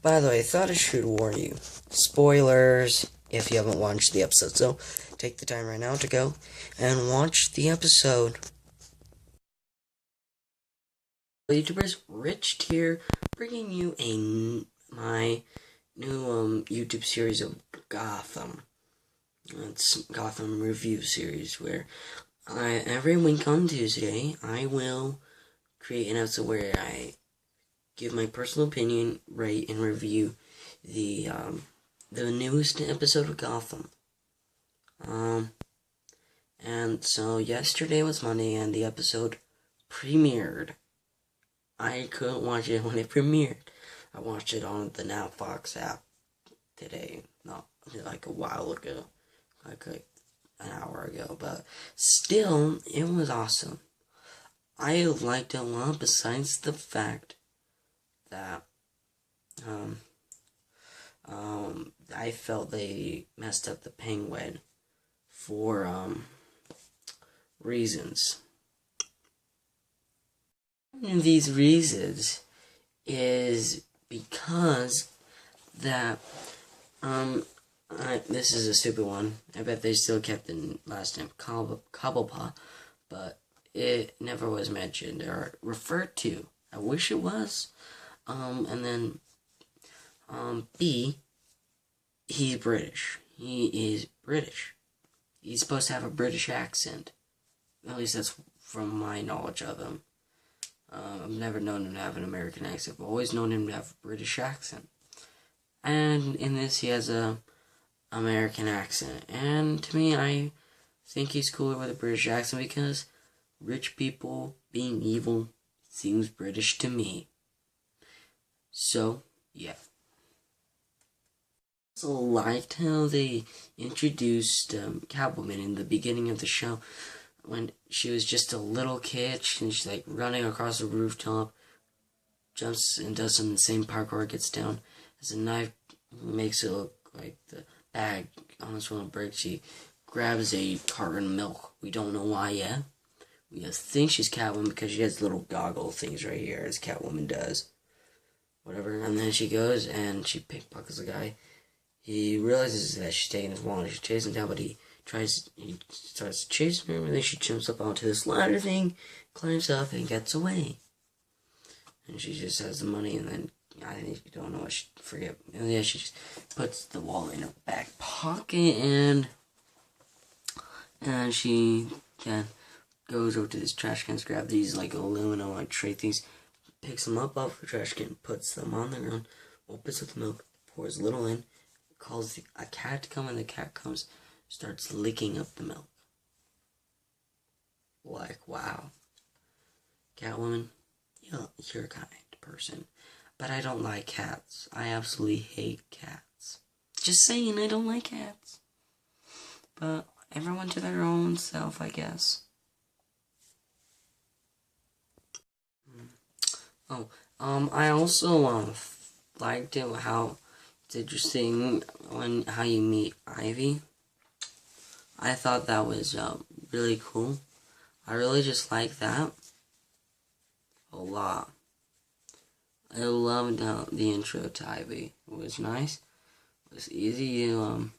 by the way, I thought I should warn you. Spoilers if you haven't watched the episode. So, take the time right now to go and watch the episode. YouTubers, Rich here, bringing you my new YouTube series of Gotham. It's Gotham review series where every week on Tuesday I will create an episode where I give my personal opinion, rate, and review the newest episode of Gotham. And so yesterday was Monday and the episode premiered. I couldn't watch it when it premiered. I watched it on the Now Fox app today, not like a while ago, like an hour ago, but still, it was awesome. I liked it a lot, besides the fact that, I felt they messed up the Penguin for, reasons. One of these reasons is because that, this is a stupid one. I bet they still kept the last name Cobblepot, but it never was mentioned or referred to. I wish it was. And then, B, he's British. He is British. He's supposed to have a British accent. At least that's from my knowledge of him. I've never known him to have an American accent. I've always known him to have a British accent. And in this, he has a American accent. And to me, I think he's cooler with a British accent because rich people being evil seems British to me. So, yeah. I also liked how they introduced Catwoman in the beginning of the show. When she was just a little kid, and she's like running across the rooftop, jumps and does some insane parkour, gets down, has a knife, makes it look like the bag almost won't break. She grabs a carton of milk. We don't know why yet. We just think she's Catwoman because she has little goggle things right here, as Catwoman does. Whatever, and then she goes and she pickpockets the guy. He realizes that she's taking his wallet. She's chasing him down, but he starts chasing her, and then she jumps up onto this ladder thing, climbs up, and gets away. And she just has the money, and then, I think you don't know what she forget. And yeah, she just puts the wallet in her back pocket, and she goes over to this trash can, grabs these, like, aluminum, like, tray things, picks them up off the trash can, puts them on the ground, opens up the milk, pours a little in, calls a cat to come, and the cat comes, starts licking up the milk. Like, wow. Catwoman, you're a kind person. But I don't like cats. I absolutely hate cats. Just saying, I don't like cats. But everyone to their own self, I guess. I also, liked it, how it's interesting how you meet Ivy. I thought that was really cool. I really just like that a lot. I loved the intro to Ivy. It was nice. It was easy. You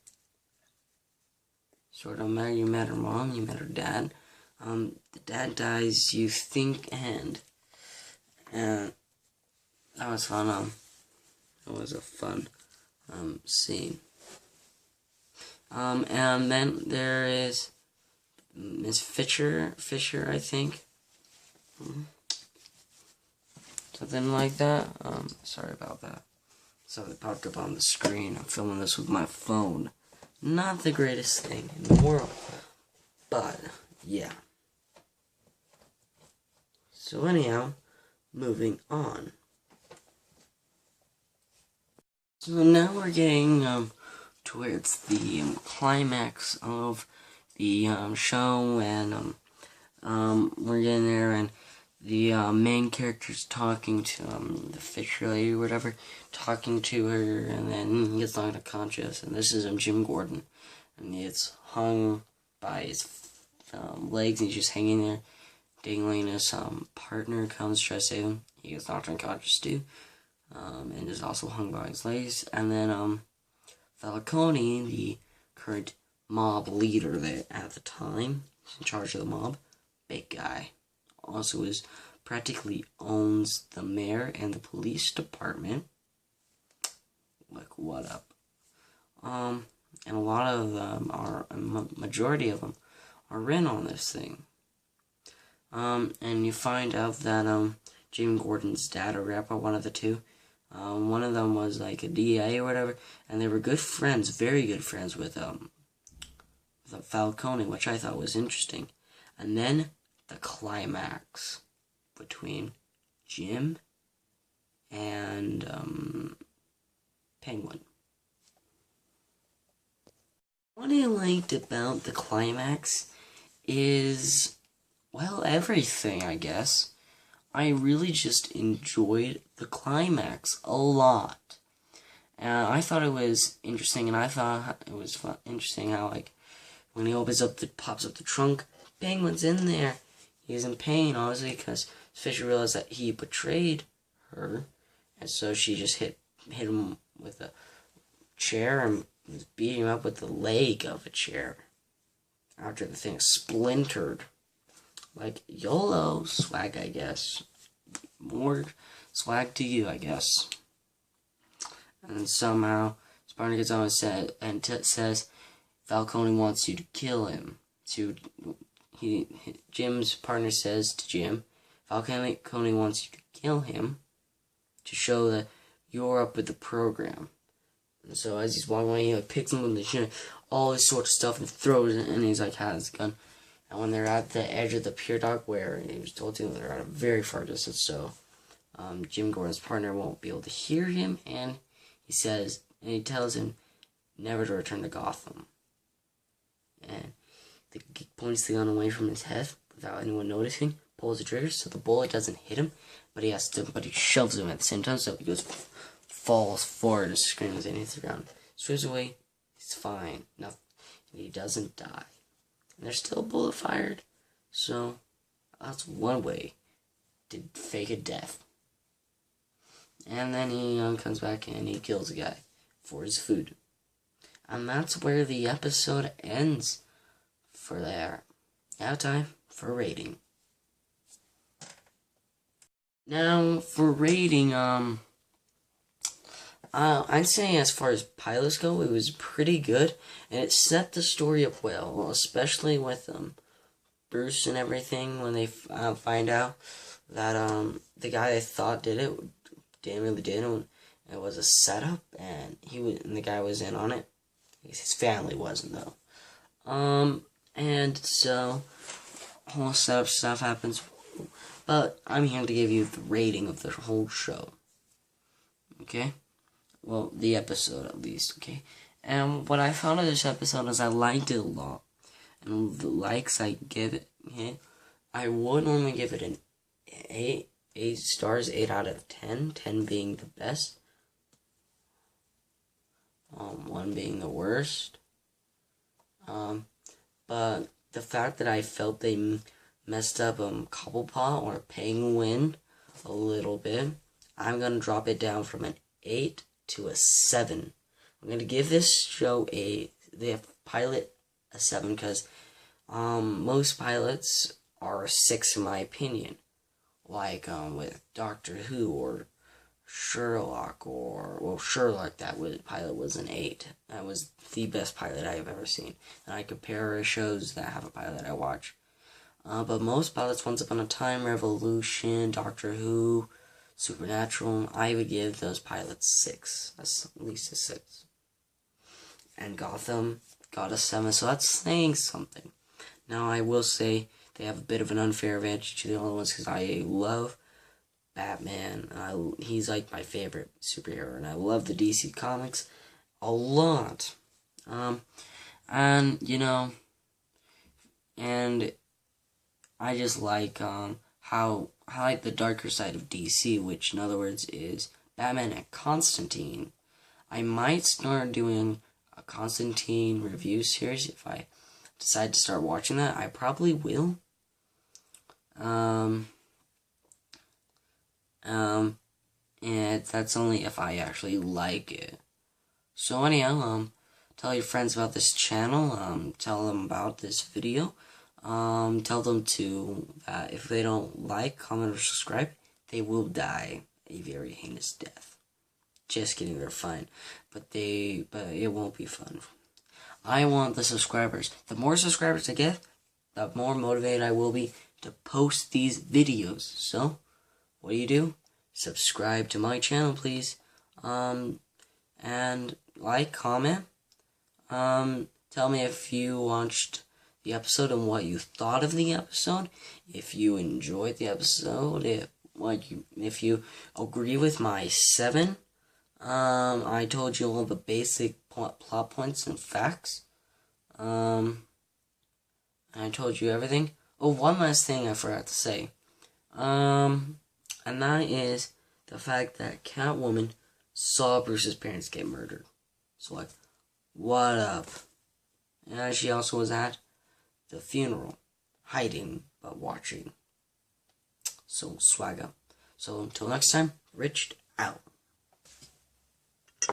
sort of met her mom. You met her dad. The dad dies. You think, and that was fun. It was a fun scene. And then there is Miss Fisher, I think. Something like that. Sorry about that. So it popped up on the screen. I'm filming this with my phone. Not the greatest thing in the world. But, yeah. So anyhow, moving on. So now we're getting, towards the climax of the show, and we're getting there, and the main character's talking to the Fisher lady or whatever, talking to her, and then he gets knocked unconscious, and this is Jim Gordon, and he gets hung by his legs, and he's just hanging there, dangling. His partner comes to try to save him. He gets knocked unconscious too. and is also hung by his legs. And then Falcone, the current mob leader there at the time, in charge of the mob, big guy, also practically owns the mayor and the police department. Like, what up? And a lot of them majority of them are in on this thing. And you find out that, Jim Gordon's dad or grandpa, one of the two, one of them was like a DA or whatever, and they were good friends, very good friends with Falcone, which I thought was interesting. And then the climax between Jim and Penguin. What I liked about the climax is, well, everything, I guess. I really just enjoyed the climax a lot. And I thought it was interesting, and I thought it was interesting how, like, when he pops up the trunk, Penguin's in there. He's in pain, obviously, because Fisher realized that he betrayed her, and so she just hit him with a chair and was beating him up with the leg of a chair after the thing splintered. Like, YOLO swag, I guess. More swag to you, I guess. And somehow, Spartan gets on and says, Falcone wants you to kill him. Jim's partner says to Jim, Falcone wants you to kill him to show that you're up with the program. And so as he's walking away, he picks him up the chin, all this sort of stuff, and throws it, and he's like, has the gun. And when they're at the edge of the pier dock, where he was told to, they're at a very far distance, so Jim Gordon's partner won't be able to hear him, and he tells him never to return to Gotham. And he points the gun away from his head without anyone noticing, pulls the trigger so the bullet doesn't hit him, but he shoves him at the same time, so he falls forward and screams and hits the ground. Swims away, he's fine, nothing, and he doesn't die. And there's still a bullet fired, so that's one way to fake a death. And then he comes back and he kills a guy for his food. And that's where the episode ends for there. Now time for rating. Now, for rating, I'd say as far as pilots go, it was pretty good, and it set the story up well, especially with Bruce and everything, when they find out that the guy they thought didn't really did it. It was a setup, and the guy was in on it. His family wasn't, though. And so whole setup stuff happens, but I'm here to give you the rating of the whole show. Okay? Well, the episode at least, okay? And what I found of this episode is I liked it a lot. And the likes I give it, okay? I would normally give it an 8 stars, 8 out of 10, 10 being the best. 1 being the worst. But the fact that I felt they messed up Cobblepot or Penguin a little bit, I'm gonna drop it down from an 8 to a 7. I'm gonna give this show the pilot a 7 because most pilots are a 6 in my opinion. Like with Doctor Who or Sherlock Sherlock, pilot was an 8. That was the best pilot I've ever seen. And I compare shows that have a pilot I watch. But most pilots, Once Upon a Time, Revolution, Doctor Who, Supernatural, I would give those pilots 6. That's at least a 6. And Gotham got a 7, so that's saying something. Now I will say they have a bit of an unfair advantage to the other ones because I love Batman. He's like my favorite superhero, and I love the DC comics a lot. And I just like how I like the darker side of DC, which in other words is Batman and Constantine. I might start doing a Constantine review series if I decide to start watching that. I probably will. And that's only if I actually like it. So anyhow, tell your friends about this channel, tell them about this video, tell them to, if they don't like, comment, or subscribe, they will die a very heinous death. Just kidding, they're fine. But it won't be fun. I want the subscribers. The more subscribers I get, the more motivated I will be to post these videos. So, what do? Subscribe to my channel, please. And like, comment. Tell me if you watched the episode and what you thought of the episode. If you enjoyed the episode, if you agree with my 7. I told you all the basic plot points and facts. I told you everything. Oh, one last thing I forgot to say. And that is the fact that Catwoman saw Bruce's parents get murdered. So, like, what up? And she also was at the funeral, hiding but watching. So, swag up. So, until next time, Rich out.